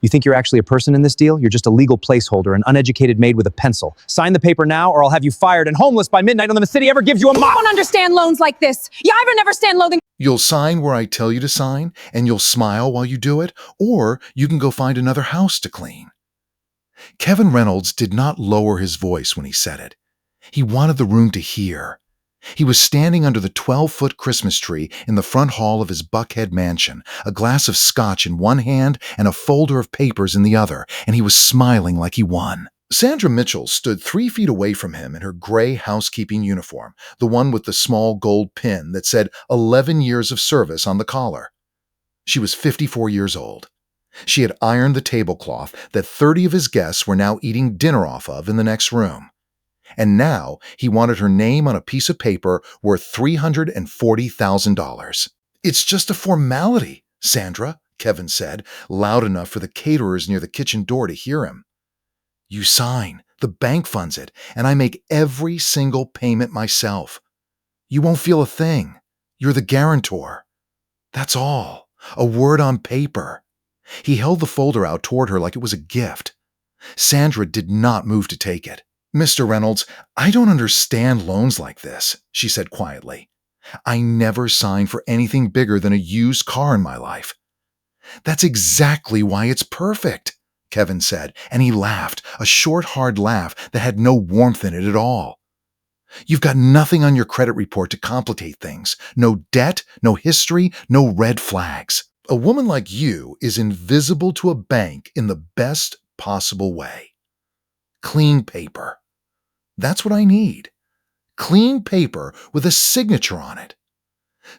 You think you're actually a person in this deal? You're just a legal placeholder, an uneducated maid with a pencil. Sign the paper now, or I'll have you fired and homeless by midnight unless the city ever gives you a mop. I don't understand loans like this. You ever never stand loathing. You'll sign where I tell you to sign, and you'll smile while you do it, or you can go find another house to clean. Kevin Reynolds did not lower his voice when he said it. He wanted the room to hear. He was standing under the 12-foot Christmas tree in the front hall of his Buckhead mansion, a glass of scotch in one hand and a folder of papers in the other, and he was smiling like he won. Sandra Mitchell stood 3 feet away from him in her gray housekeeping uniform, the one with the small gold pin that said 11 years of service on the collar. She was 54 years old. She had ironed the tablecloth that 30 of his guests were now eating dinner off of in the next room. And now he wanted her name on a piece of paper worth $340,000. "It's just a formality, Sandra," Kevin said, loud enough for the caterers near the kitchen door to hear him. "You sign, the bank funds it, and I make every single payment myself. You won't feel a thing. You're the guarantor. That's all. A word on paper." He held the folder out toward her like it was a gift. Sandra did not move to take it. "Mr. Reynolds, I don't understand loans like this," she said quietly. "I never signed for anything bigger than a used car in my life." "That's exactly why it's perfect," Kevin said, and he laughed, a short, hard laugh that had no warmth in it at all. "You've got nothing on your credit report to complicate things. No debt, no history, no red flags. A woman like you is invisible to a bank in the best possible way. Clean paper. That's what I need. Clean paper with a signature on it."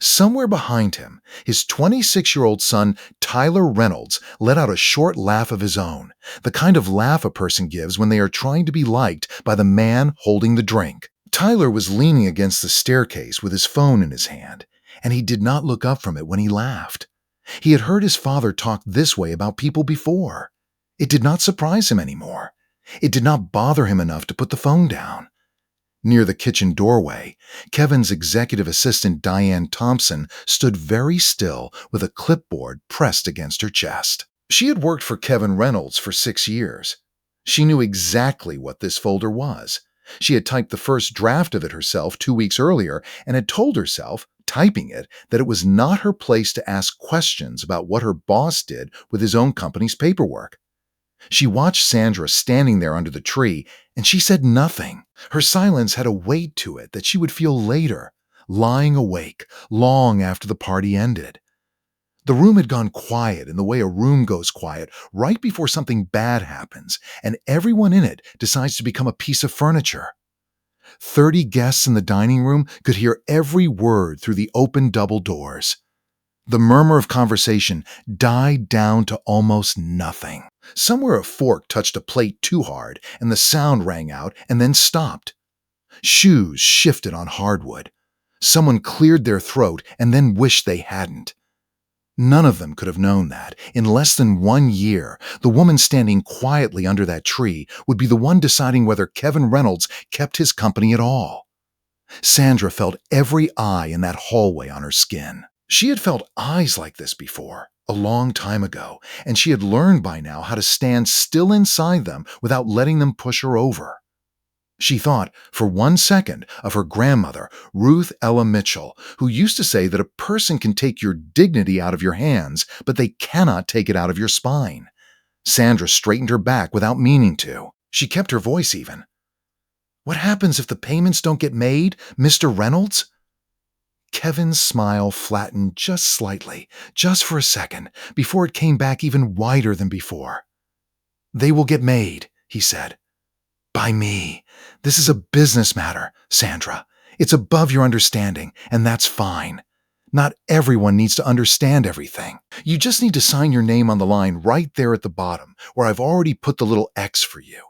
Somewhere behind him, his 26-year-old son, Tyler Reynolds, let out a short laugh of his own, the kind of laugh a person gives when they are trying to be liked by the man holding the drink. Tyler was leaning against the staircase with his phone in his hand, and he did not look up from it when he laughed. He had heard his father talk this way about people before. It did not surprise him anymore. It did not bother him enough to put the phone down. Near the kitchen doorway, Kevin's executive assistant Diane Thompson stood very still with a clipboard pressed against her chest. She had worked for Kevin Reynolds for 6 years. She knew exactly what this folder was. She had typed the first draft of it herself 2 weeks earlier and had told herself, typing it, that it was not her place to ask questions about what her boss did with his own company's paperwork. She watched Sandra standing there under the tree, and she said nothing. Her silence had a weight to it that she would feel later, lying awake, long after the party ended. The room had gone quiet in the way a room goes quiet right before something bad happens, and everyone in it decides to become a piece of furniture. 30 guests in the dining room could hear every word through the open double doors. The murmur of conversation died down to almost nothing. Somewhere a fork touched a plate too hard, and the sound rang out and then stopped. Shoes shifted on hardwood. Someone cleared their throat and then wished they hadn't. None of them could have known that, in less than 1 year, the woman standing quietly under that tree would be the one deciding whether Kevin Reynolds kept his company at all. Sandra felt every eye in that hallway on her skin. She had felt eyes like this before, a long time ago, and she had learned by now how to stand still inside them without letting them push her over. She thought, for 1 second, of her grandmother, Ruth Ella Mitchell, who used to say that a person can take your dignity out of your hands, but they cannot take it out of your spine. Sandra straightened her back without meaning to. She kept her voice even. "What happens if the payments don't get made, Mr. Reynolds?" Kevin's smile flattened just slightly, just for a second, before it came back even wider than before. "They will get made," he said. "By me. This is a business matter, Sandra. It's above your understanding, and that's fine. Not everyone needs to understand everything. You just need to sign your name on the line right there at the bottom, where I've already put the little X for you."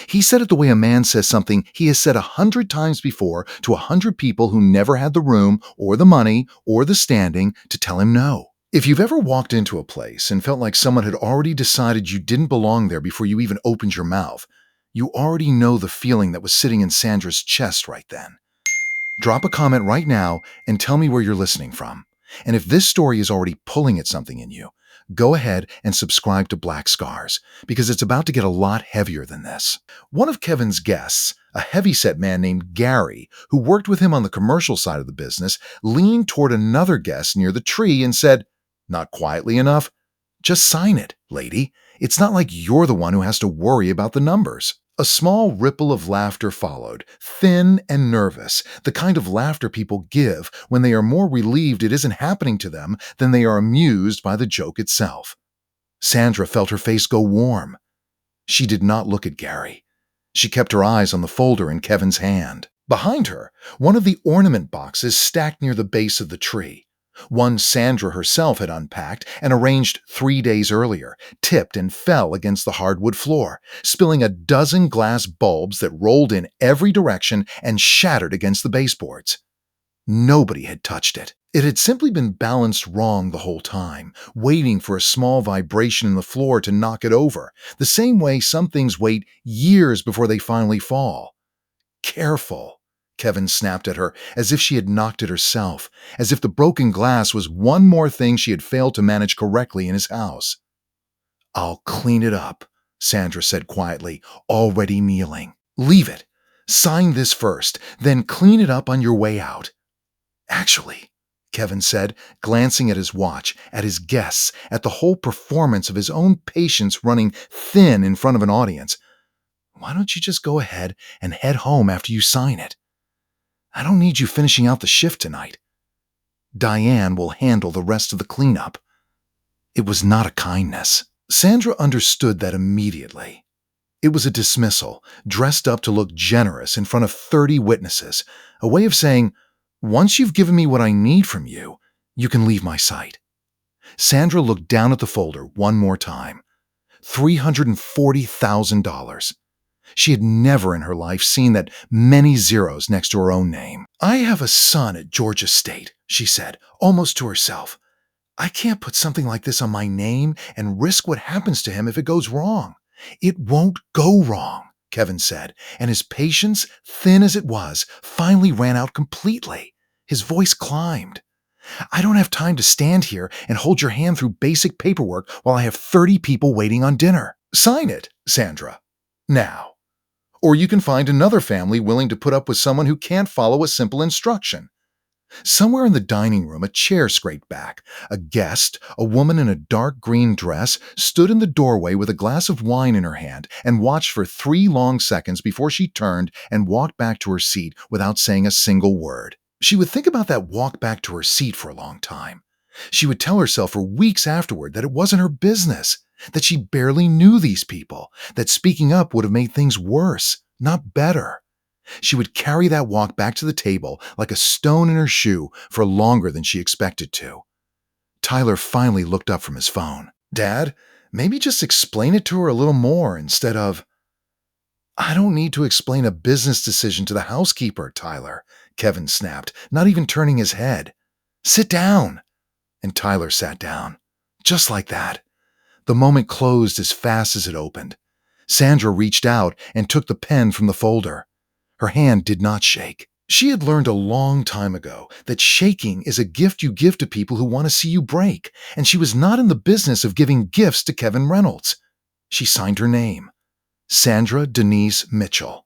He said it the way a man says something he has said 100 times before to 100 people who never had the room or the money or the standing to tell him no. If you've ever walked into a place and felt like someone had already decided you didn't belong there before you even opened your mouth, you already know the feeling that was sitting in Sandra's chest right then. Drop a comment right now and tell me where you're listening from. And if this story is already pulling at something in you, go ahead and subscribe to Black Scars, because it's about to get a lot heavier than this. One of Kevin's guests, a heavyset man named Gary, who worked with him on the commercial side of the business, leaned toward another guest near the tree and said, not quietly enough, "Just sign it, lady. It's not like you're the one who has to worry about the numbers." A small ripple of laughter followed, thin and nervous, the kind of laughter people give when they are more relieved it isn't happening to them than they are amused by the joke itself. Sandra felt her face go warm. She did not look at Gary. She kept her eyes on the folder in Kevin's hand. Behind her, one of the ornament boxes stacked near the base of the tree. One Sandra herself had unpacked and arranged 3 days earlier, tipped and fell against the hardwood floor, spilling a dozen glass bulbs that rolled in every direction and shattered against the baseboards. Nobody had touched it. It had simply been balanced wrong the whole time, waiting for a small vibration in the floor to knock it over, the same way some things wait years before they finally fall. "Careful," Kevin snapped at her, as if she had knocked it herself, as if the broken glass was one more thing she had failed to manage correctly in his house. "I'll clean it up," Sandra said quietly, already kneeling. "Leave it. Sign this first, then clean it up on your way out." "Actually," Kevin said, glancing at his watch, at his guests, at the whole performance of his own patience running thin in front of an audience, "why don't you just go ahead and head home after you sign it? I don't need you finishing out the shift tonight. Diane will handle the rest of the cleanup." It was not a kindness. Sandra understood that immediately. It was a dismissal, dressed up to look generous in front of 30 witnesses, a way of saying, "Once you've given me what I need from you, you can leave my sight." Sandra looked down at the folder one more time. $340,000. She had never in her life seen that many zeros next to her own name. "I have a son at Georgia State," she said, almost to herself. "I can't put something like this on my name and risk what happens to him if it goes wrong." "It won't go wrong," Kevin said, and his patience, thin as it was, finally ran out completely. His voice climbed. "I don't have time to stand here and hold your hand through basic paperwork while I have 30 people waiting on dinner. Sign it, Sandra. Now. Or you can find another family willing to put up with someone who can't follow a simple instruction." Somewhere in the dining room, a chair scraped back. A guest, a woman in a dark green dress, stood in the doorway with a glass of wine in her hand and watched for 3 long seconds before she turned and walked back to her seat without saying a single word. She would think about that walk back to her seat for a long time. She would tell herself for weeks afterward that it wasn't her business, that she barely knew these people, that speaking up would have made things worse, not better. She would carry that walk back to the table like a stone in her shoe for longer than she expected to. Tyler finally looked up from his phone. "Dad, maybe just explain it to her a little more instead of—" "I don't need to explain a business decision to the housekeeper, Tyler," Kevin snapped, not even turning his head. "Sit down." And Tyler sat down. Just like that. The moment closed as fast as it opened. Sandra reached out and took the pen from the folder. Her hand did not shake. She had learned a long time ago that shaking is a gift you give to people who want to see you break, and she was not in the business of giving gifts to Kevin Reynolds. She signed her name. Sandra Denise Mitchell.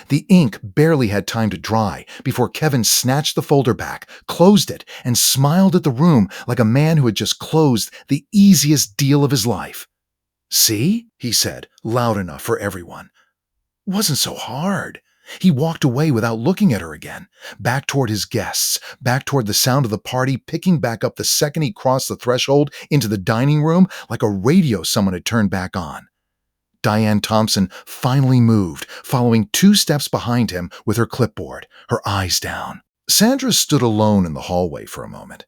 The ink barely had time to dry before Kevin snatched the folder back, closed it, and smiled at the room like a man who had just closed the easiest deal of his life. "See?" he said, loud enough for everyone. "Wasn't so hard." He walked away without looking at her again, back toward his guests, back toward the sound of the party picking back up the second he crossed the threshold into the dining room like a radio someone had turned back on. Diane Thompson finally moved, following 2 steps behind him with her clipboard, her eyes down. Sandra stood alone in the hallway for a moment.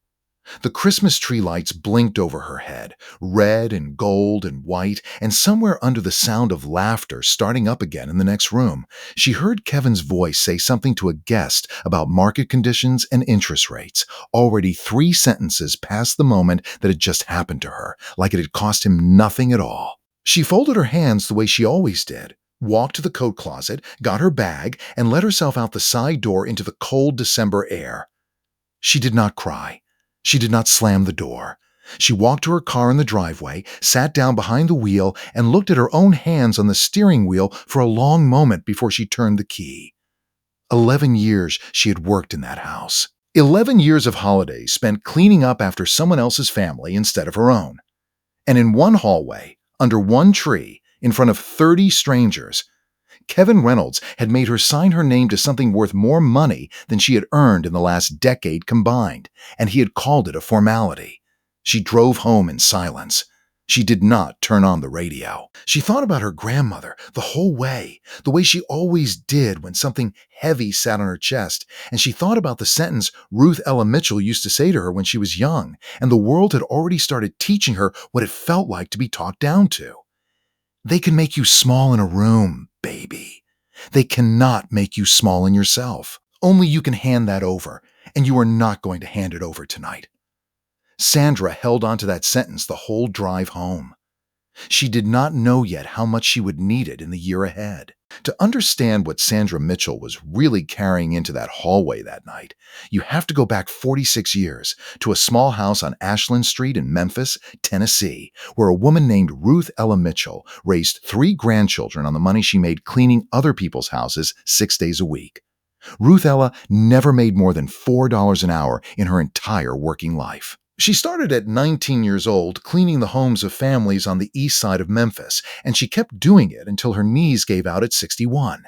The Christmas tree lights blinked over her head, red and gold and white, and somewhere under the sound of laughter starting up again in the next room, she heard Kevin's voice say something to a guest about market conditions and interest rates, already 3 sentences past the moment that had just happened to her, like it had cost him nothing at all. She folded her hands the way she always did, walked to the coat closet, got her bag, and let herself out the side door into the cold December air. She did not cry. She did not slam the door. She walked to her car in the driveway, sat down behind the wheel, and looked at her own hands on the steering wheel for a long moment before she turned the key. 11 years she had worked in that house. 11 years of holidays spent cleaning up after someone else's family instead of her own. And in one hallway, under one tree, in front of 30 strangers, Kevin Reynolds had made her sign her name to something worth more money than she had earned in the last decade combined, and he had called it a formality. She drove home in silence. She did not turn on the radio. She thought about her grandmother the whole way, the way she always did when something heavy sat on her chest, and she thought about the sentence Ruth Ella Mitchell used to say to her when she was young, and the world had already started teaching her what it felt like to be talked down to. They can make you small in a room, baby. They cannot make you small in yourself. Only you can hand that over, and you are not going to hand it over tonight. Sandra held on to that sentence the whole drive home. She did not know yet how much she would need it in the year ahead. To understand what Sandra Mitchell was really carrying into that hallway that night, you have to go back 46 years to a small house on Ashland Street in Memphis, Tennessee, where a woman named Ruth Ella Mitchell raised 3 grandchildren on the money she made cleaning other people's houses 6 days a week. Ruth Ella never made more than $4 an hour in her entire working life. She started at 19 years old cleaning the homes of families on the east side of Memphis, and she kept doing it until her knees gave out at 61.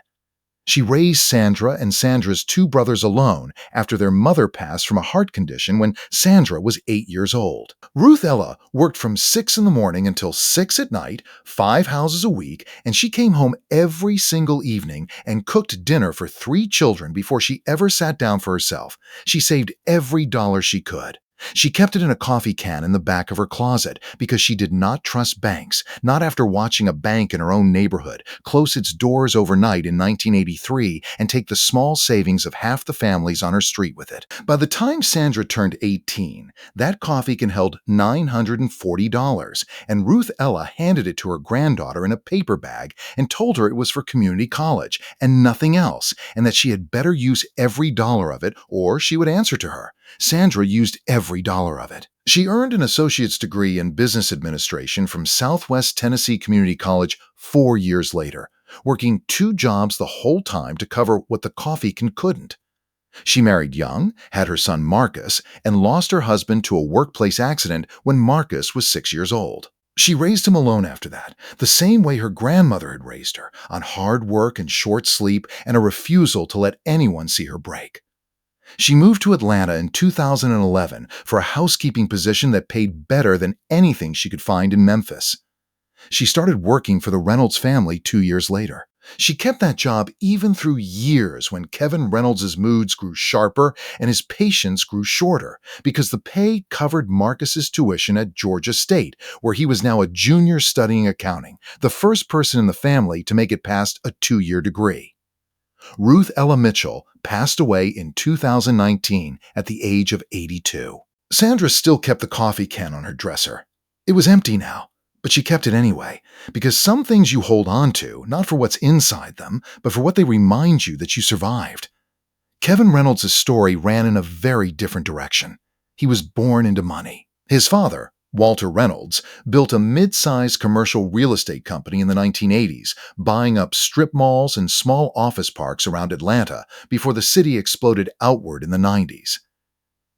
She raised Sandra and Sandra's 2 brothers alone after their mother passed from a heart condition when Sandra was 8 years old. Ruth Ella worked from 6 in the morning until 6 at night, 5 houses a week, and she came home every single evening and cooked dinner for 3 children before she ever sat down for herself. She saved every dollar she could. She kept it in a coffee can in the back of her closet because she did not trust banks, not after watching a bank in her own neighborhood close its doors overnight in 1983 and take the small savings of half the families on her street with it. By the time Sandra turned 18, that coffee can held $940, and Ruth Ella handed it to her granddaughter in a paper bag and told her it was for community college and nothing else, and that she had better use every dollar of it or she would answer to her. Sandra used every dollar of it. She earned an associate's degree in business administration from Southwest Tennessee Community College 4 years later, working 2 jobs the whole time to cover what the coffee can couldn't. She married young, had her son Marcus, and lost her husband to a workplace accident when Marcus was 6 years old. She raised him alone after that, the same way her grandmother had raised her, on hard work and short sleep and a refusal to let anyone see her break. She moved to Atlanta in 2011 for a housekeeping position that paid better than anything she could find in Memphis. She started working for the Reynolds family 2 years later. She kept that job even through years when Kevin Reynolds' moods grew sharper and his patience grew shorter because the pay covered Marcus's tuition at Georgia State, where he was now a junior studying accounting, the first person in the family to make it past a 2-year degree. Ruth Ella Mitchell passed away in 2019 at the age of 82. Sandra still kept the coffee can on her dresser. It was empty now, but she kept it anyway, because some things you hold on to, not for what's inside them, but for what they remind you that you survived. Kevin Reynolds' story ran in a very different direction. He was born into money. His father, Walter Reynolds, built a mid-sized commercial real estate company in the 1980s, buying up strip malls and small office parks around Atlanta before the city exploded outward in the 90s.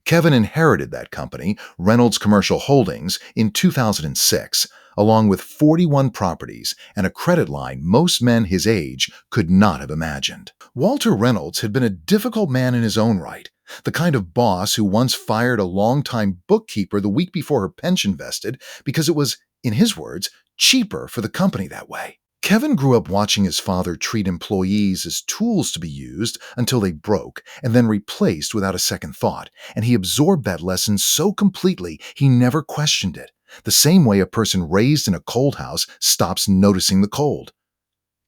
Kevin inherited that company, Reynolds Commercial Holdings, in 2006, along with 41 properties and a credit line most men his age could not have imagined. Walter Reynolds had been a difficult man in his own right, the kind of boss who once fired a longtime bookkeeper the week before her pension vested because it was, in his words, cheaper for the company that way. Kevin grew up watching his father treat employees as tools to be used until they broke and then replaced without a second thought, and he absorbed that lesson so completely he never questioned it, the same way a person raised in a cold house stops noticing the cold.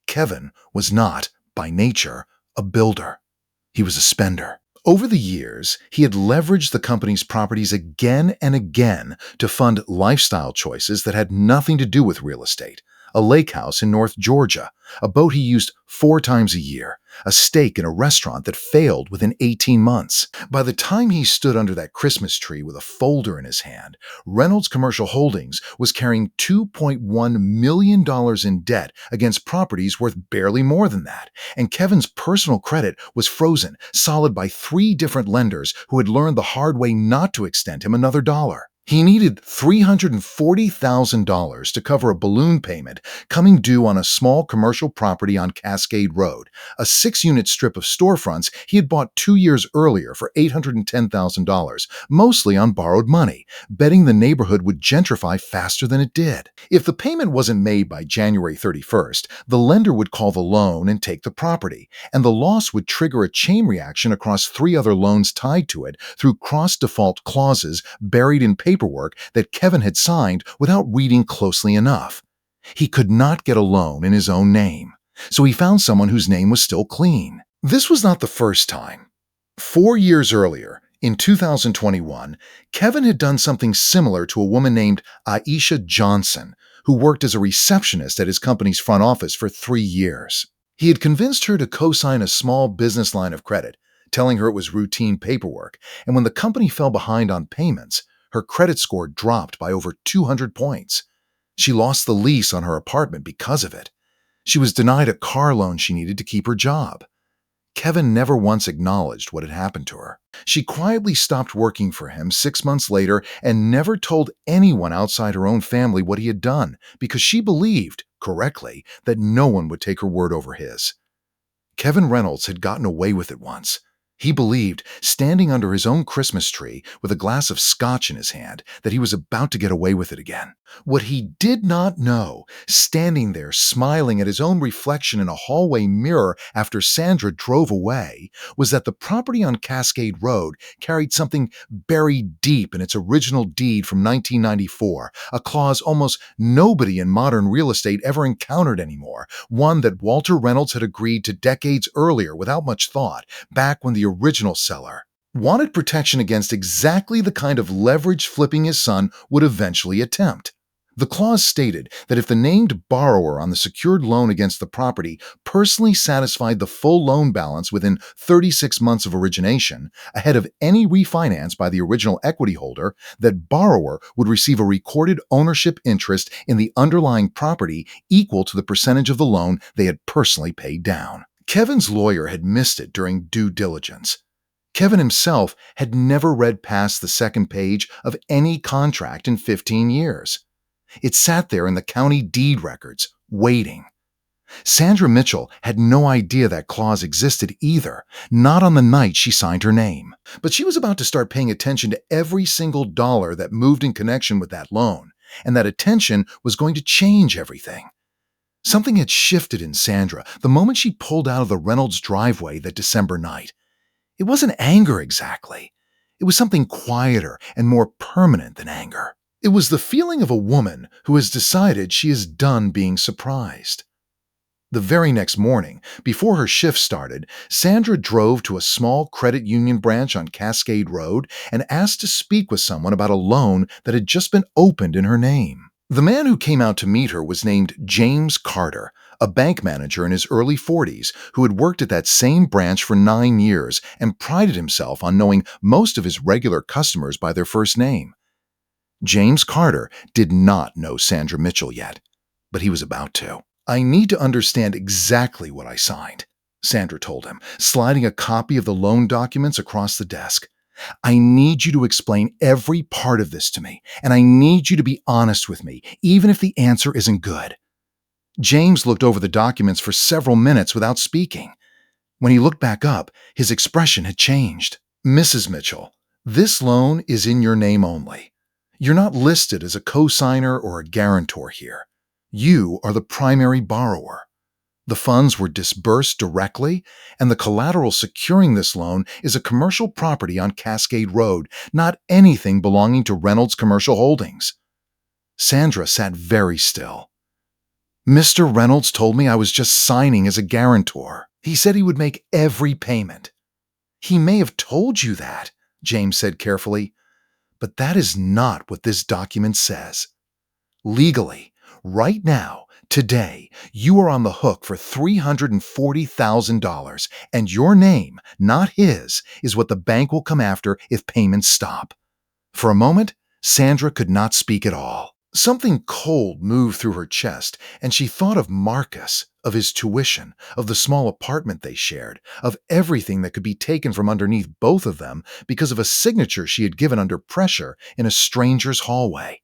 Kevin was not, by nature, a builder. He was a spender. Over the years, he had leveraged the company's properties again and again to fund lifestyle choices that had nothing to do with real estate. A lake house in North Georgia, a boat he used 4 times a year, a stake in a restaurant that failed within 18 months. By the time he stood under that Christmas tree with a folder in his hand, Reynolds Commercial Holdings was carrying $2.1 million in debt against properties worth barely more than that, and Kevin's personal credit was frozen solid by 3 different lenders who had learned the hard way not to extend him another dollar. He needed $340,000 to cover a balloon payment coming due on a small commercial property on Cascade Road, a 6-unit strip of storefronts he had bought 2 years earlier for $810,000, mostly on borrowed money, betting the neighborhood would gentrify faster than it did. If the payment wasn't made by January 31st, the lender would call the loan and take the property, and the loss would trigger a chain reaction across 3 other loans tied to it through cross-default clauses buried in paperwork that Kevin had signed without reading closely enough. He could not get a loan in his own name, so he found someone whose name was still clean. This was not the first time. 4 years earlier, in 2021, Kevin had done something similar to a woman named Aisha Johnson, who worked as a receptionist at his company's front office for 3 years. He had convinced her to co-sign a small business line of credit, telling her it was routine paperwork, and when the company fell behind on payments, her credit score dropped by over 200 points. She lost the lease on her apartment because of it. She was denied a car loan she needed to keep her job. Kevin never once acknowledged what had happened to her. She quietly stopped working for him 6 months later and never told anyone outside her own family what he had done because she believed, correctly, that no one would take her word over his. Kevin Reynolds had gotten away with it once. He believed, standing under his own Christmas tree with a glass of scotch in his hand, that he was about to get away with it again. What he did not know, standing there smiling at his own reflection in a hallway mirror after Sandra drove away, was that the property on Cascade Road carried something buried deep in its original deed from 1994, a clause almost nobody in modern real estate ever encountered anymore, one that Walter Reynolds had agreed to decades earlier without much thought, back when the original seller wanted protection against exactly the kind of leverage flipping his son would eventually attempt. The clause stated that if the named borrower on the secured loan against the property personally satisfied the full loan balance within 36 months of origination, ahead of any refinance by the original equity holder, that borrower would receive a recorded ownership interest in the underlying property equal to the percentage of the loan they had personally paid down. Kevin's lawyer had missed it during due diligence. Kevin himself had never read past the second page of any contract in 15 years. It sat there in the county deed records, waiting. Sandra Mitchell had no idea that clause existed either, not on the night she signed her name. But she was about to start paying attention to every single dollar that moved in connection with that loan, and that attention was going to change everything. Something had shifted in Sandra the moment she pulled out of the Reynolds driveway that December night. It wasn't anger exactly. It was something quieter and more permanent than anger. It was the feeling of a woman who has decided she is done being surprised. The very next morning, before her shift started, Sandra drove to a small credit union branch on Cascade Road and asked to speak with someone about a loan that had just been opened in her name. The man who came out to meet her was named James Carter, a bank manager in his early 40s who had worked at that same branch for 9 years and prided himself on knowing most of his regular customers by their first name. James Carter did not know Sandra Mitchell yet, but he was about to. "I need to understand exactly what I signed," Sandra told him, sliding a copy of the loan documents across the desk. "I need you to explain every part of this to me, and I need you to be honest with me, even if the answer isn't good." James looked over the documents for several minutes without speaking. When he looked back up, his expression had changed. "Mrs. Mitchell, this loan is in your name only. You're not listed as a co-signer or a guarantor here. You are the primary borrower. The funds were disbursed directly, and the collateral securing this loan is a commercial property on Cascade Road, not anything belonging to Reynolds Commercial Holdings." Sandra sat very still. "Mr. Reynolds told me I was just signing as a guarantor. He said he would make every payment." "He may have told you that," James said carefully, "but that is not what this document says. Legally, right now, Today, you are on the hook for $340,000, and your name, not his, is what the bank will come after if payments stop. For a moment, Sandra could not speak at all. Something cold moved through her chest, and she thought of Marcus, of his tuition, of the small apartment they shared, of everything that could be taken from underneath both of them because of a signature she had given under pressure in a stranger's hallway.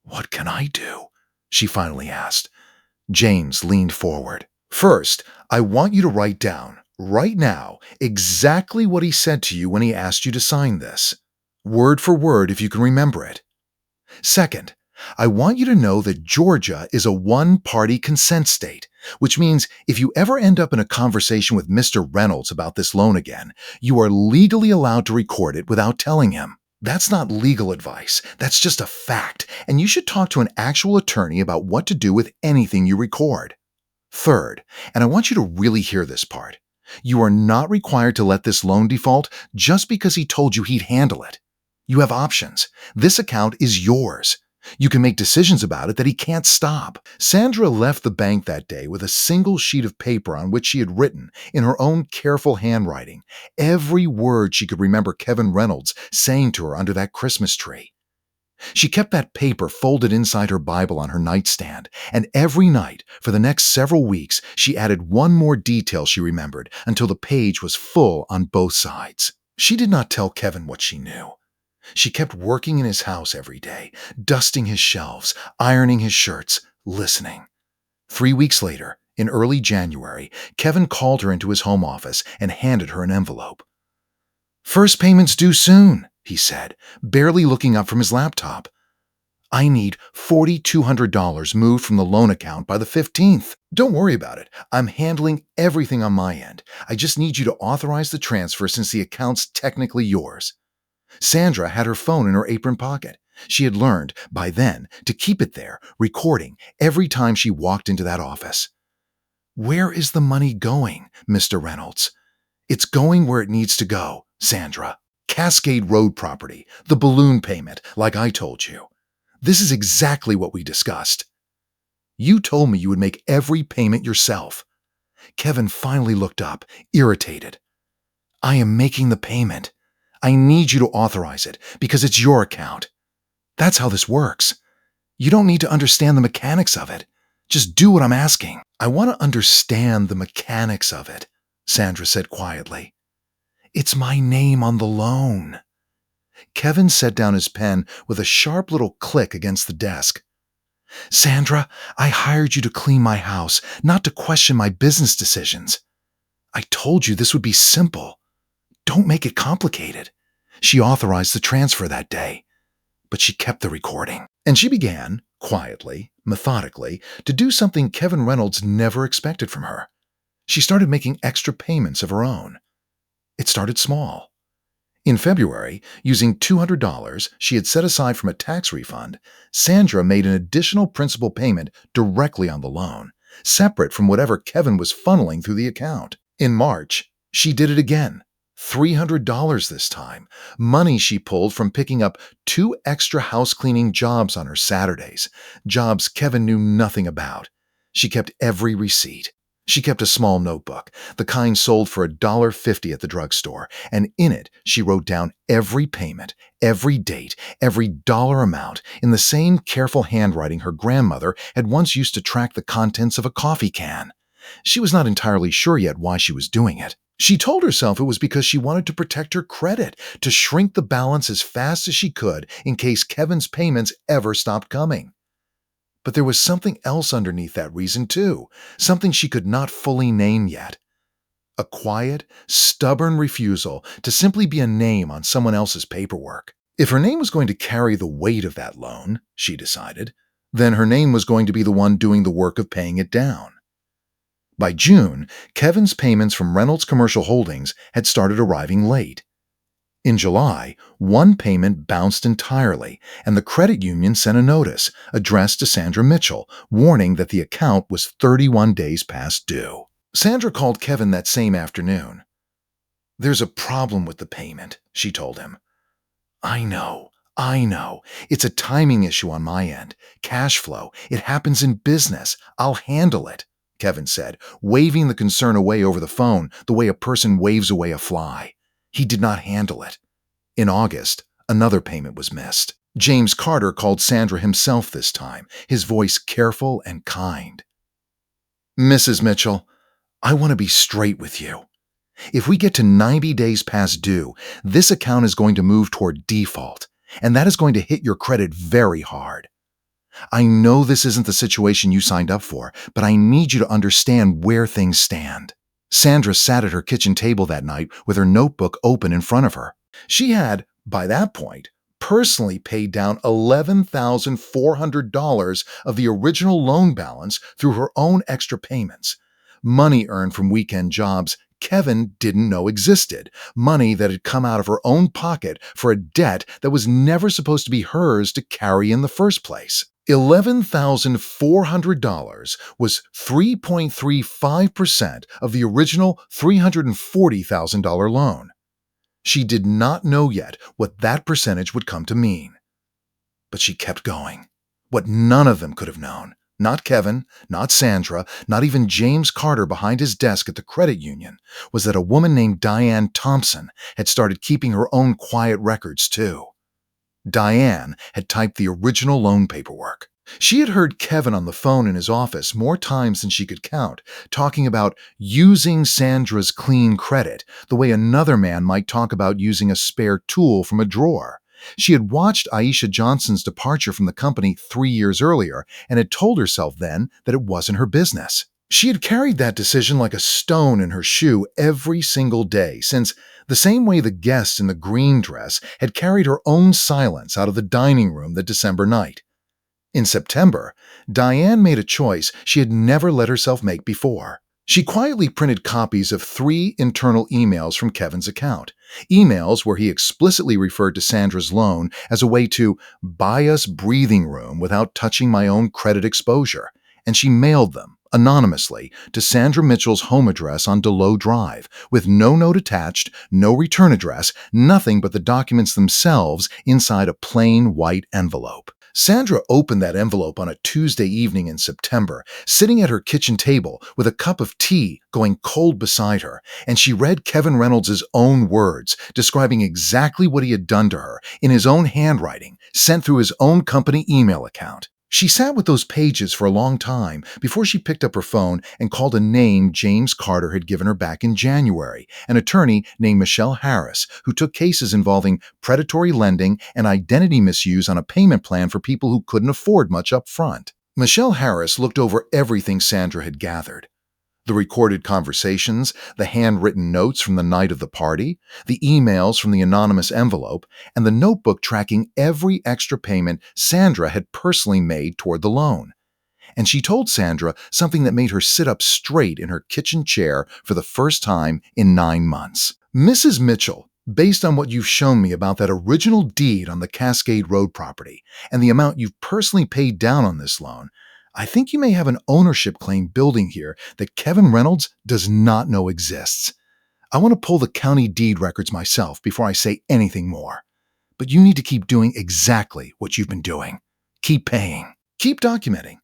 "What can I do?" she finally asked. James leaned forward. "First, I want you to write down, right now, exactly what he said to you when he asked you to sign this. Word for word if you can remember it. Second, I want you to know that Georgia is a one-party consent state, which means if you ever end up in a conversation with Mr. Reynolds about this loan again, you are legally allowed to record it without telling him. That's not legal advice, that's just a fact, and you should talk to an actual attorney about what to do with anything you record. Third, and I want you to really hear this part, you are not required to let this loan default just because he told you he'd handle it. You have options. This account is yours. You can make decisions about it that he can't stop." Sandra left the bank that day with a single sheet of paper on which she had written, in her own careful handwriting, every word she could remember Kevin Reynolds saying to her under that Christmas tree. She kept that paper folded inside her Bible on her nightstand, and every night, for the next several weeks, she added one more detail she remembered until the page was full on both sides. She did not tell Kevin what she knew. She kept working in his house every day, dusting his shelves, ironing his shirts, listening. 3 weeks later, in early January, Kevin called her into his home office and handed her an envelope. "First payment's due soon," he said, barely looking up from his laptop. "I need $4,200 moved from the loan account by the 15th. Don't worry about it. I'm handling everything on my end. I just need you to authorize the transfer since the account's technically yours." Sandra had her phone in her apron pocket. She had learned, by then, to keep it there, recording, every time she walked into that office. "Where is the money going, Mr. Reynolds?" "It's going where it needs to go, Sandra. Cascade Road property, the balloon payment, like I told you. This is exactly what we discussed. You told me you would make every payment yourself." Kevin finally looked up, irritated. "I am making the payment. I need you to authorize it because it's your account. That's how this works. You don't need to understand the mechanics of it. Just do what I'm asking." "I want to understand the mechanics of it," Sandra said quietly. "It's my name on the loan." Kevin set down his pen with a sharp little click against the desk. "Sandra, I hired you to clean my house, not to question my business decisions. I told you this would be simple. Don't make it complicated." She authorized the transfer that day, but she kept the recording. And she began, quietly, methodically, to do something Kevin Reynolds never expected from her. She started making extra payments of her own. It started small. In February, using $200 she had set aside from a tax refund, Sandra made an additional principal payment directly on the loan, separate from whatever Kevin was funneling through the account. In March, she did it again. $300 this time, money she pulled from picking up 2 extra house cleaning jobs on her Saturdays, jobs Kevin knew nothing about. She kept every receipt. She kept a small notebook, the kind sold for $1.50 at the drugstore, and in it she wrote down every payment, every date, every dollar amount in the same careful handwriting her grandmother had once used to track the contents of a coffee can. She was not entirely sure yet why she was doing it. She told herself it was because she wanted to protect her credit, to shrink the balance as fast as she could in case Kevin's payments ever stopped coming. But there was something else underneath that reason too, something she could not fully name yet. A quiet, stubborn refusal to simply be a name on someone else's paperwork. If her name was going to carry the weight of that loan, she decided, then her name was going to be the one doing the work of paying it down. By June, Kevin's payments from Reynolds Commercial Holdings had started arriving late. In July, one payment bounced entirely, and the credit union sent a notice, addressed to Sandra Mitchell, warning that the account was 31 days past due. Sandra called Kevin that same afternoon. "There's a problem with the payment," she told him. "I know. I know. It's a timing issue on my end. Cash flow. It happens in business. I'll handle it, Kevin said, waving the concern away over the phone the way a person waves away a fly. He did not handle it. In August, another payment was missed. James Carter called Sandra himself this time, his voice careful and kind. Mrs. Mitchell, I want to be straight with you. If we get to 90 days past due, this account is going to move toward default, and that is going to hit your credit very hard. I know this isn't the situation you signed up for, but I need you to understand where things stand. Sandra sat at her kitchen table that night with her notebook open in front of her. She had, by that point, personally paid down $11,400 of the original loan balance through her own extra payments. Money earned from weekend jobs Kevin didn't know existed, money that had come out of her own pocket for a debt that was never supposed to be hers to carry in the first place. $11,400 was 3.35% of the original $340,000 loan. She did not know yet what that percentage would come to mean. But she kept going. What none of them could have known, not Kevin, not Sandra, not even James Carter behind his desk at the credit union, was that a woman named Diane Thompson had started keeping her own quiet records too. Diane had typed the original loan paperwork. She had heard Kevin on the phone in his office more times than she could count, talking about using Sandra's clean credit the way another man might talk about using a spare tool from a drawer. She had watched Aisha Johnson's departure from the company 3 years earlier and had told herself then that it wasn't her business. She had carried that decision like a stone in her shoe every single day since, the same way the guest in the green dress had carried her own silence out of the dining room that December night. In September, Diane made a choice she had never let herself make before. She quietly printed copies of 3 internal emails from Kevin's account, emails where he explicitly referred to Sandra's loan as a way to buy us breathing room without touching my own credit exposure, and she mailed them anonymously to Sandra Mitchell's home address on Delow Drive, with no note attached, no return address, nothing but the documents themselves inside a plain white envelope. Sandra opened that envelope on a Tuesday evening in September, sitting at her kitchen table with a cup of tea going cold beside her, and she read Kevin Reynolds' own words, describing exactly what he had done to her in his own handwriting, sent through his own company email account. She sat with those pages for a long time before she picked up her phone and called a name James Carter had given her back in January, an attorney named Michelle Harris, who took cases involving predatory lending and identity misuse on a payment plan for people who couldn't afford much up front. Michelle Harris looked over everything Sandra had gathered. The recorded conversations, the handwritten notes from the night of the party, the emails from the anonymous envelope, and the notebook tracking every extra payment Sandra had personally made toward the loan. And she told Sandra something that made her sit up straight in her kitchen chair for the first time in 9 months. Mrs. Mitchell, based on what you've shown me about that original deed on the Cascade Road property and the amount you've personally paid down on this loan, I think you may have an ownership claim building here that Kevin Reynolds does not know exists. I want to pull the county deed records myself before I say anything more. But you need to keep doing exactly what you've been doing. Keep paying. Keep documenting.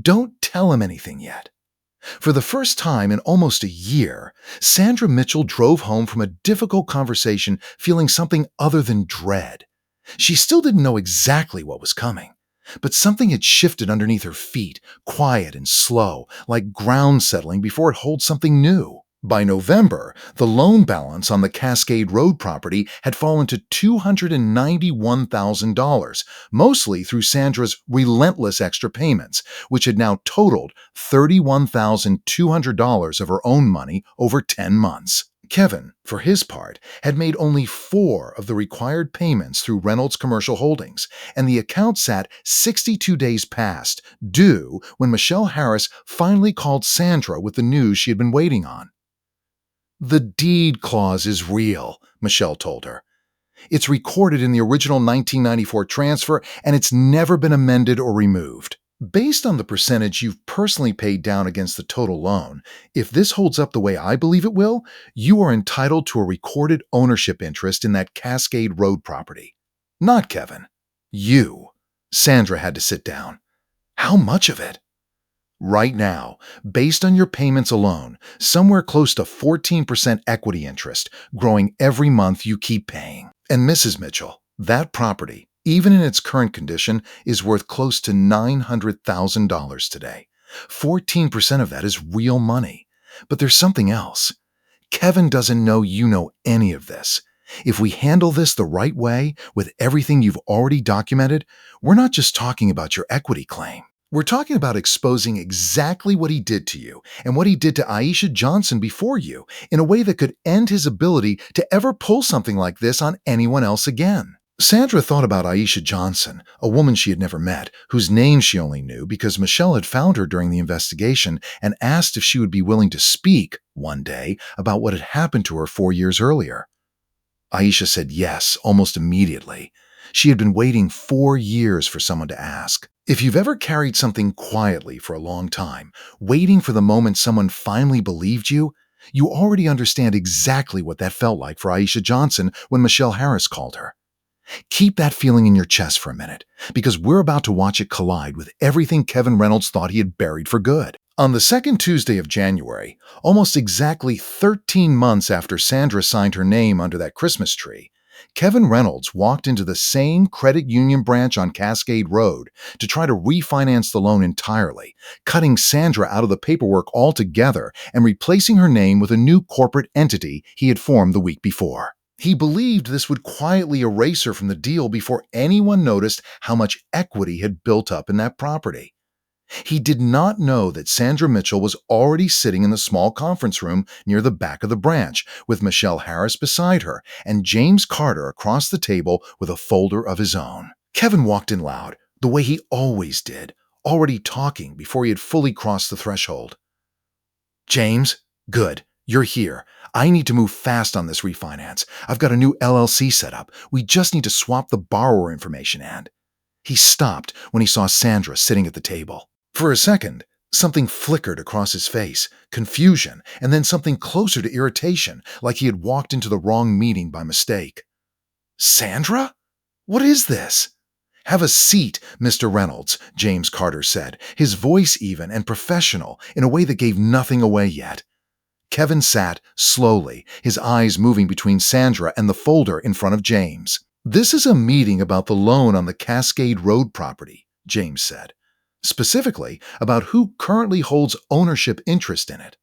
Don't tell him anything yet. For the first time in almost a year, Sandra Mitchell drove home from a difficult conversation feeling something other than dread. She still didn't know exactly what was coming. But something had shifted underneath her feet, quiet and slow, like ground settling before it holds something new. By November, the loan balance on the Cascade Road property had fallen to $291,000, mostly through Sandra's relentless extra payments, which had now totaled $31,200 of her own money over 10 months. Kevin, for his part, had made only 4 of the required payments through Reynolds Commercial Holdings, and the account sat 62 days past due when Michelle Harris finally called Sandra with the news she had been waiting on. The deed clause is real, Michelle told her. It's recorded in the original 1994 transfer, and it's never been amended or removed. Based on the percentage you've personally paid down against the total loan, if this holds up the way I believe it will, you are entitled to a recorded ownership interest in that Cascade Road property. Not Kevin, You. Sandra had to sit down. How much of it? Right now, based on your payments alone, somewhere close to 14% equity interest, growing every month you keep paying. And Mrs. Mitchell, that property, even in its current condition, is worth close to $900,000 today. 14% of that is real money. But there's something else. Kevin doesn't know you know any of this. If we handle this the right way, with everything you've already documented, we're not just talking about your equity claim. We're talking about exposing exactly what he did to you and what he did to Aisha Johnson before you in a way that could end his ability to ever pull something like this on anyone else again. Sandra thought about Aisha Johnson, a woman she had never met, whose name she only knew because Michelle had found her during the investigation and asked if she would be willing to speak one day about what had happened to her 4 years earlier. Aisha said yes almost immediately. She had been waiting 4 years for someone to ask. If you've ever carried something quietly for a long time, waiting for the moment someone finally believed you, you already understand exactly what that felt like for Aisha Johnson when Michelle Harris called her. Keep that feeling in your chest for a minute, because we're about to watch it collide with everything Kevin Reynolds thought he had buried for good. On the second Tuesday of January, almost exactly 13 months after Sandra signed her name under that Christmas tree, Kevin Reynolds walked into the same credit union branch on Cascade Road to try to refinance the loan entirely, cutting Sandra out of the paperwork altogether and replacing her name with a new corporate entity he had formed the week before. He believed this would quietly erase her from the deal before anyone noticed how much equity had built up in that property. He did not know that Sandra Mitchell was already sitting in the small conference room near the back of the branch, with Michelle Harris beside her and James Carter across the table with a folder of his own. Kevin walked in loud, the way he always did, already talking before he had fully crossed the threshold. "James, good, you're here. I need to move fast on this refinance. I've got a new LLC set up. We just need to swap the borrower information and..." He stopped when he saw Sandra sitting at the table. For a second, something flickered across his face, confusion, and then something closer to irritation, like he had walked into the wrong meeting by mistake. "Sandra? What is this?" "Have a seat, Mr. Reynolds," James Carter said, his voice even and professional in a way that gave nothing away yet. Kevin sat slowly, his eyes moving between Sandra and the folder in front of James. "This is a meeting about the loan on the Cascade Road property," James said. "Specifically about who currently holds ownership interest in it."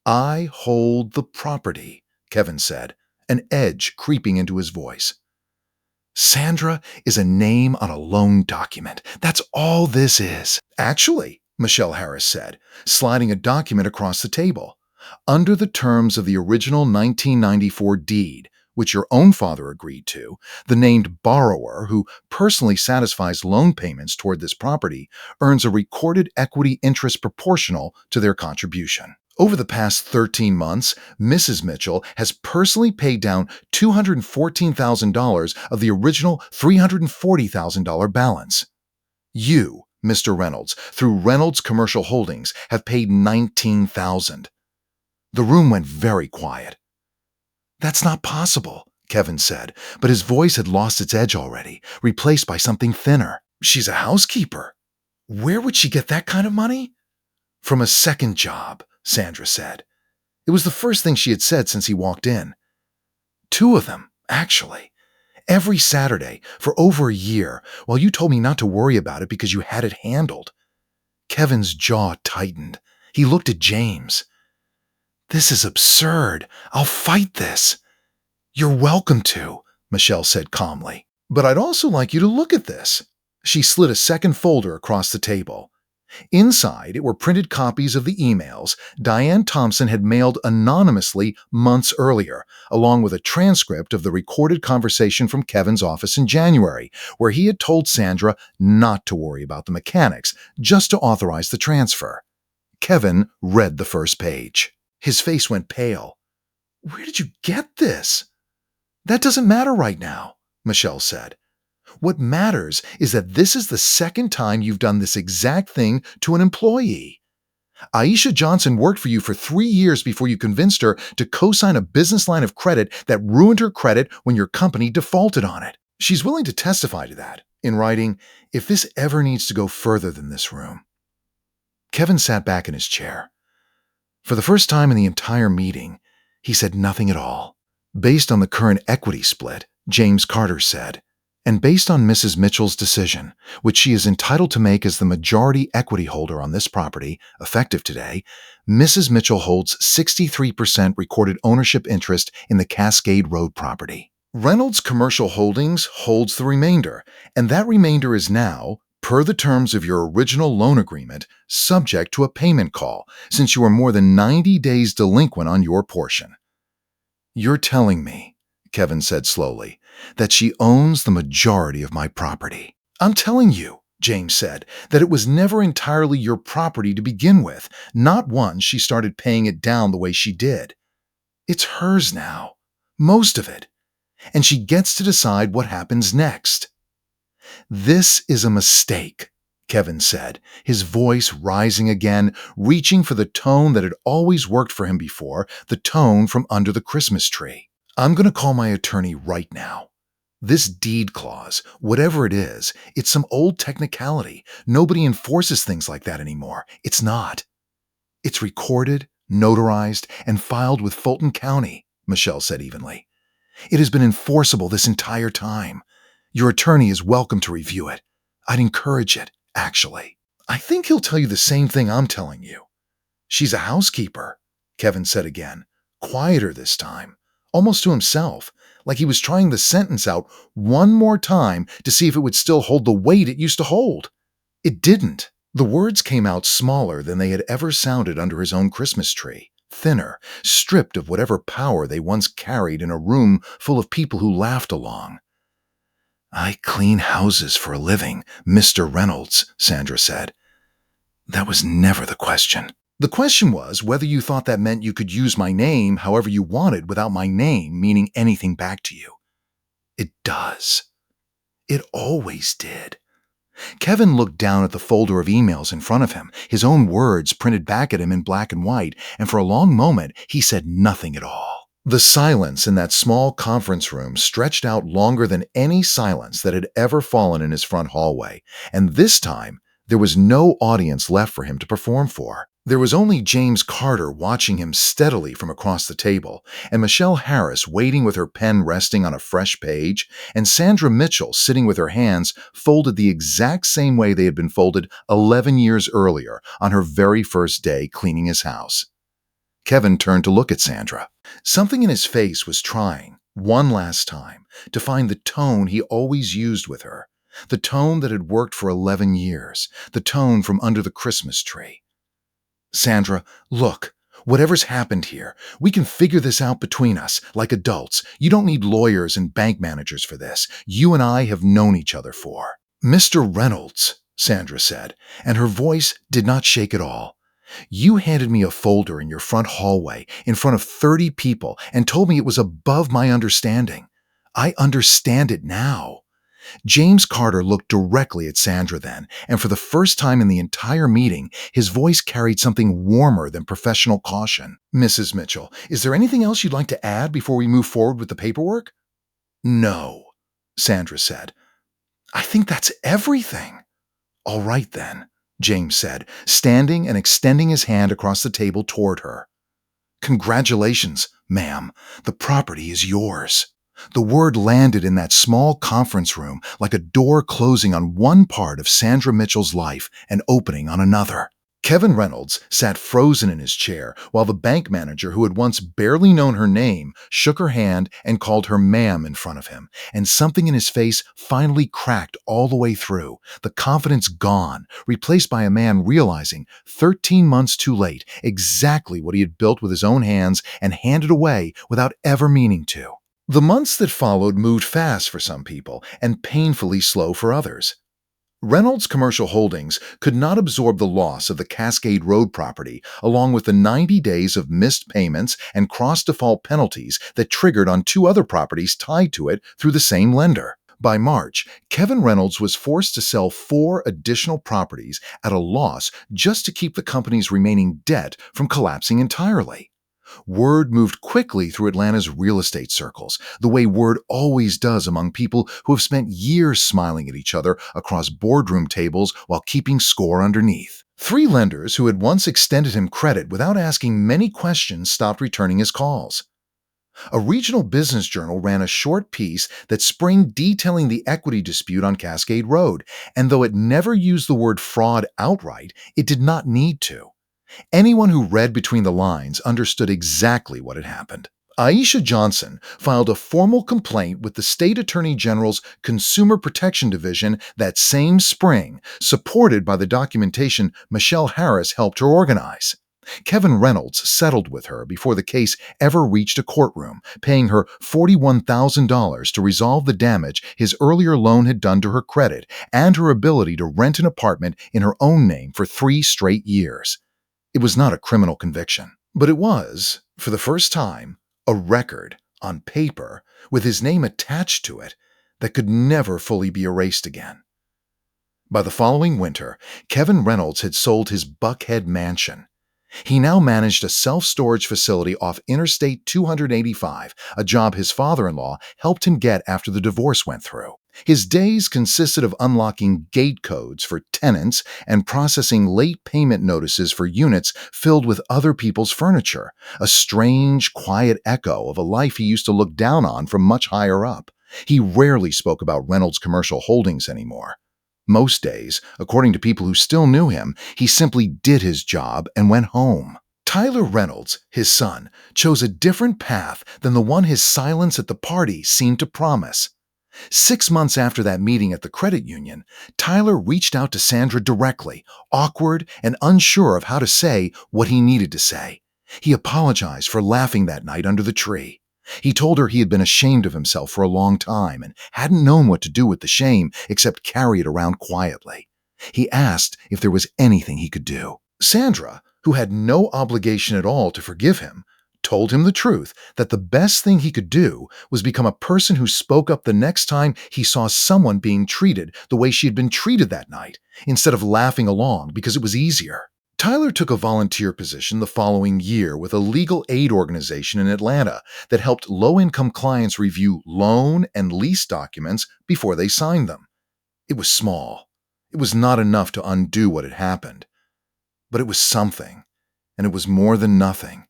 "I hold the property," Kevin said, an edge creeping into his voice. "Sandra is a name on a loan document. That's all this is." "Actually," Michelle Harris said, sliding a document across the table, "under the terms of the original 1994 deed, which your own father agreed to, the named borrower, who personally satisfies loan payments toward this property, earns a recorded equity interest proportional to their contribution. Over the past 13 months, Mrs. Mitchell has personally paid down $214,000 of the original $340,000 balance. You, Mr. Reynolds, through Reynolds Commercial Holdings, have paid $19,000. The room went very quiet. "That's not possible," Kevin said, but his voice had lost its edge already, replaced by something thinner. "She's a housekeeper. Where would she get that kind of money?" "From a second job," Sandra said. It was the first thing she had said since he walked in. "2 of them, actually. Every Saturday, for over a year, while you told me not to worry about it because you had it handled." Kevin's jaw tightened. He looked at James. "This is absurd. I'll fight this." "You're welcome to," Michelle said calmly. "But I'd also like you to look at this." She slid a second folder across the table. Inside, it were printed copies of the emails Diane Thompson had mailed anonymously months earlier, along with a transcript of the recorded conversation from Kevin's office in January, where he had told Sandra not to worry about the mechanics, just to authorize the transfer. Kevin read the first page. His face went pale. "Where did you get this?" "That doesn't matter right now," Michelle said. "What matters is that this is the second time you've done this exact thing to an employee. Aisha Johnson worked for you for 3 years before you convinced her to co-sign a business line of credit that ruined her credit when your company defaulted on it. She's willing to testify to that, in writing, if this ever needs to go further than this room. Kevin sat back in his chair. For the first time in the entire meeting, he said nothing at all. Based on the current equity split, James Carter said, and based on Mrs. Mitchell's decision, which she is entitled to make as the majority equity holder on this property, effective today, Mrs. Mitchell holds 63% recorded ownership interest in the Cascade Road property. Reynolds Commercial Holdings holds the remainder, and that remainder is now, per the terms of your original loan agreement, subject to a payment call, since you are more than 90 days delinquent on your portion. You're telling me, Kevin said slowly, that she owns the majority of my property. I'm telling you, James said, that it was never entirely your property to begin with, not once she started paying it down the way she did. It's hers now, most of it, and she gets to decide what happens next. This is a mistake, Kevin said, his voice rising again, reaching for the tone that had always worked for him before, the tone from under the Christmas tree. I'm going to call my attorney right now. This deed clause, whatever it is, it's some old technicality. Nobody enforces things like that anymore. It's not. It's recorded, notarized, and filed with Fulton County, Michelle said evenly. It has been enforceable this entire time. Your attorney is welcome to review it. I'd encourage it, actually. I think he'll tell you the same thing I'm telling you. She's a housekeeper, Kevin said again, quieter this time, almost to himself, like he was trying the sentence out one more time to see if it would still hold the weight it used to hold. It didn't. The words came out smaller than they had ever sounded under his own Christmas tree, thinner, stripped of whatever power they once carried in a room full of people who laughed along. I clean houses for a living, Mr. Reynolds, Sandra said. That was never the question. The question was whether you thought that meant you could use my name however you wanted without my name meaning anything back to you. It does. It always did. Kevin looked down at the folder of emails in front of him, his own words printed back at him in black and white, and for a long moment he said nothing at all. The silence in that small conference room stretched out longer than any silence that had ever fallen in his front hallway, and this time there was no audience left for him to perform for. There was only James Carter watching him steadily from across the table, and Michelle Harris waiting with her pen resting on a fresh page, and Sandra Mitchell sitting with her hands folded the exact same way they had been folded 11 years earlier on her very first day cleaning his house. Kevin turned to look at Sandra. Something in his face was trying, one last time, to find the tone he always used with her, the tone that had worked for 11 years, the tone from under the Christmas tree. Sandra, look, whatever's happened here, we can figure this out between us, like adults. You don't need lawyers and bank managers for this. You and I have known each other for. Mr. Reynolds, Sandra said, and her voice did not shake at all. You handed me a folder in your front hallway in front of 30 people and told me it was above my understanding. I understand it now. James Carter looked directly at Sandra then, and for the first time in the entire meeting, his voice carried something warmer than professional caution. Mrs. Mitchell, is there anything else you'd like to add before we move forward with the paperwork? No, Sandra said. I think that's everything. All right then, James said, standing and extending his hand across the table toward her. Congratulations, ma'am. The property is yours. The word landed in that small conference room like a door closing on one part of Sandra Mitchell's life and opening on another. Kevin Reynolds sat frozen in his chair while the bank manager, who had once barely known her name, shook her hand and called her ma'am in front of him, and something in his face finally cracked all the way through, the confidence gone, replaced by a man realizing, 13 months too late, exactly what he had built with his own hands and handed away without ever meaning to. The months that followed moved fast for some people and painfully slow for others. Reynolds Commercial Holdings could not absorb the loss of the Cascade Road property along with the 90 days of missed payments and cross-default penalties that triggered on 2 other properties tied to it through the same lender. By March, Kevin Reynolds was forced to sell 4 additional properties at a loss just to keep the company's remaining debt from collapsing entirely. Word moved quickly through Atlanta's real estate circles, the way word always does among people who have spent years smiling at each other across boardroom tables while keeping score underneath. 3 lenders who had once extended him credit without asking many questions stopped returning his calls. A regional business journal ran a short piece that spring detailing the equity dispute on Cascade Road, and though it never used the word fraud outright, it did not need to. Anyone who read between the lines understood exactly what had happened. Aisha Johnson filed a formal complaint with the State Attorney General's Consumer Protection Division that same spring, supported by the documentation Michelle Harris helped her organize. Kevin Reynolds settled with her before the case ever reached a courtroom, paying her $41,000 to resolve the damage his earlier loan had done to her credit and her ability to rent an apartment in her own name for 3 straight years. It was not a criminal conviction, but it was, for the first time, a record on paper with his name attached to it that could never fully be erased again. By the following winter, Kevin Reynolds had sold his Buckhead mansion. He now managed a self-storage facility off Interstate 285, a job his father-in-law helped him get after the divorce went through. His days consisted of unlocking gate codes for tenants and processing late payment notices for units filled with other people's furniture, a strange, quiet echo of a life he used to look down on from much higher up. He rarely spoke about Reynolds' commercial holdings anymore. Most days, according to people who still knew him, he simply did his job and went home. Tyler Reynolds, his son, chose a different path than the one his silence at the party seemed to promise. 6 months after that meeting at the credit union, Tyler reached out to Sandra directly, awkward and unsure of how to say what he needed to say. He apologized for laughing that night under the tree. He told her he had been ashamed of himself for a long time and hadn't known what to do with the shame except carry it around quietly. He asked if there was anything he could do. Sandra, who had no obligation at all to forgive him, told him the truth that the best thing he could do was become a person who spoke up the next time he saw someone being treated the way she had been treated that night, instead of laughing along because it was easier. Tyler took a volunteer position the following year with a legal aid organization in Atlanta that helped low-income clients review loan and lease documents before they signed them. It was small. It was not enough to undo what had happened. But it was something, and it was more than nothing,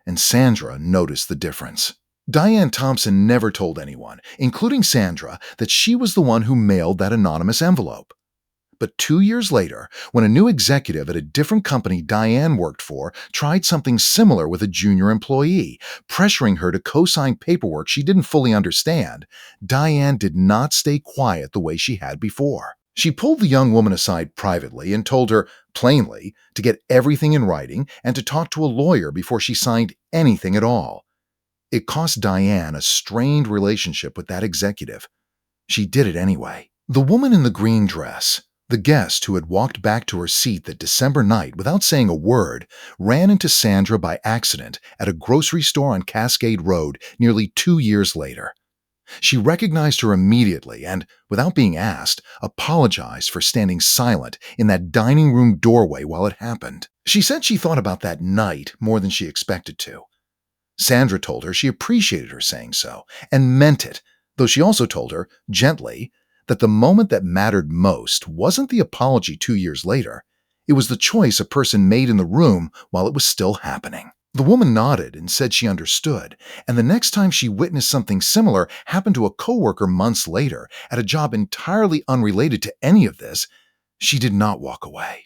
and Sandra noticed the difference. Diane Thompson never told anyone, including Sandra, that she was the one who mailed that anonymous envelope. But 2 years later, when a new executive at a different company Diane worked for tried something similar with a junior employee, pressuring her to co-sign paperwork she didn't fully understand, Diane did not stay quiet the way she had before. She pulled the young woman aside privately and told her, plainly, to get everything in writing and to talk to a lawyer before she signed anything at all. It cost Diane a strained relationship with that executive. She did it anyway. The woman in the green dress, the guest who had walked back to her seat that December night without saying a word, ran into Sandra by accident at a grocery store on Cascade Road nearly 2 years later. She recognized her immediately and, without being asked, apologized for standing silent in that dining room doorway while it happened. She said she thought about that night more than she expected to. Sandra told her she appreciated her saying so, and meant it, though she also told her, gently, that the moment that mattered most wasn't the apology 2 years later. It was the choice a person made in the room while it was still happening. The woman nodded and said she understood, and the next time she witnessed something similar happen to a coworker months later at a job entirely unrelated to any of this, she did not walk away.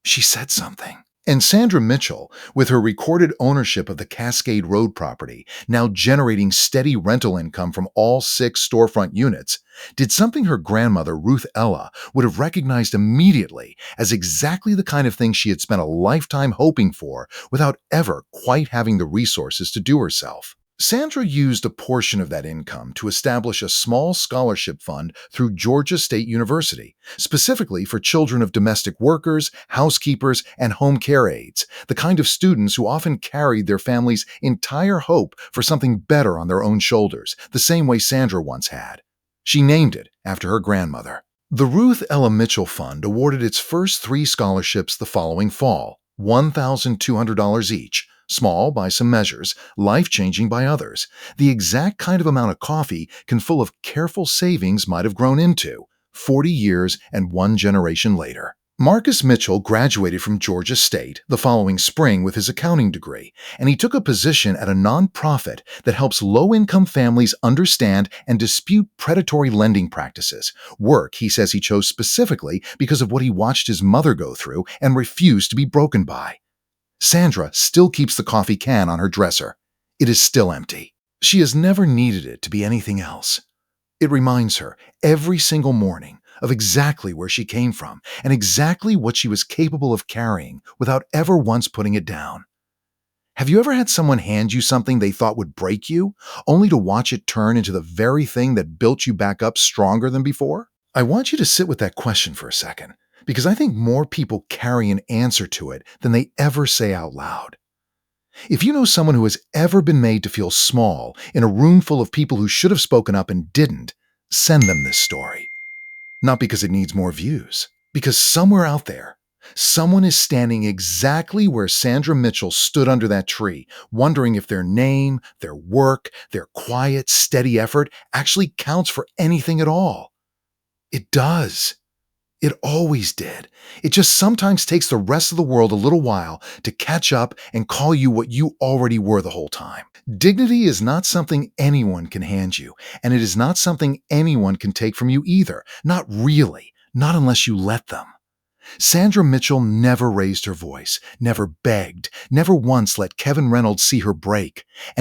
She said something. And Sandra Mitchell, with her recorded ownership of the Cascade Road property, now generating steady rental income from all 6 storefront units, did something her grandmother, Ruth Ella, would have recognized immediately as exactly the kind of thing she had spent a lifetime hoping for without ever quite having the resources to do herself. Sandra used a portion of that income to establish a small scholarship fund through Georgia State University, specifically for children of domestic workers, housekeepers, and home care aides, the kind of students who often carried their family's entire hope for something better on their own shoulders, the same way Sandra once had. She named it after her grandmother. The Ruth Ella Mitchell Fund awarded its first 3 scholarships the following fall, $1,200 each, Small by some measures, life-changing by others. The exact kind of amount of coffee can full of careful savings might have grown into, 40 years and one generation later. Marcus Mitchell graduated from Georgia State the following spring with his accounting degree, and he took a position at a nonprofit that helps low-income families understand and dispute predatory lending practices, work he says he chose specifically because of what he watched his mother go through and refused to be broken by. Sandra still keeps the coffee can on her dresser. It is still empty. She has never needed it to be anything else. It reminds her every single morning of exactly where she came from and exactly what she was capable of carrying without ever once putting it down. Have you ever had someone hand you something they thought would break you, only to watch it turn into the very thing that built you back up stronger than before? I want you to sit with that question for a second, because I think more people carry an answer to it than they ever say out loud. If you know someone who has ever been made to feel small in a room full of people who should have spoken up and didn't, send them this story. Not because it needs more views, because somewhere out there, someone is standing exactly where Sandra Mitchell stood under that tree, wondering if their name, their work, their quiet, steady effort actually counts for anything at all. It does. It always did. It just sometimes takes the rest of the world a little while to catch up and call you what you already were the whole time. Dignity is not something anyone can hand you, and it is not something anyone can take from you either. Not really. Not unless you let them. Sandra Mitchell never raised her voice, never begged, never once let Kevin Reynolds see her break, and